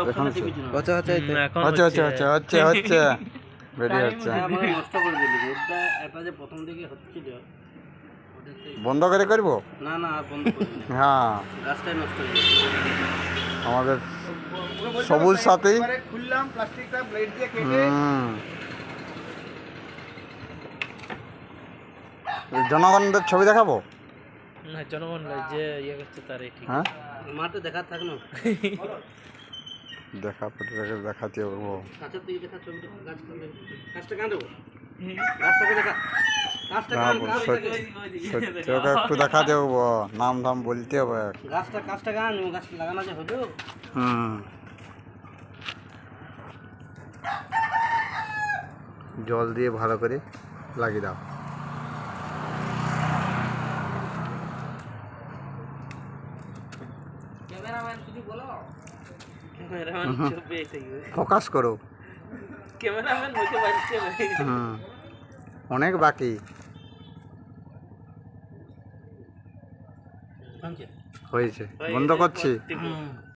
এখন আচ্ছা আচ্ছা এখন হচ্ছে হচ্ছে হচ্ছে হচ্ছে হচ্ছে বেরিয়ে হচ্ছে নষ্ট করে দিলি রোডটা এটা যে প্রথম দিকে হচ্ছিল বন্ধ করে করবো না না আর বন্ধ করিনি হ্যাঁ গাছটাই নষ্ট হয়ে গেছে আমাদের সবুজ সাথী খুললাম প্লাস্টিকটা ব্লেড দিয়ে কেটে জনগণদের ছবি দেখাবো না জনগণ যে ইয়ে করছে তারই ঠিক হ্যাঁ মাঠে দেখা থাক না দেখাতে পারবো গাছের দিকে দেখা ছবিটা গাছটা কান দেবো গাছটাকে দেখা গাছটা কান সত্যি ওকে একটু দেখা দেবো নাম ধাম বলতে হবে গাছটা কান গাছটা লাগানো যে হলো জল দিয়ে ভালো করে লাগিয়ে দাও ক্যামেরাম্যান তুমি বলো ক্যামেরাম্যান ছবি এসে গেছে ফোকাস করো ক্যামেরাম্যান হতে পারছে অনেক বাকি হয়েছে বন্ধ করছি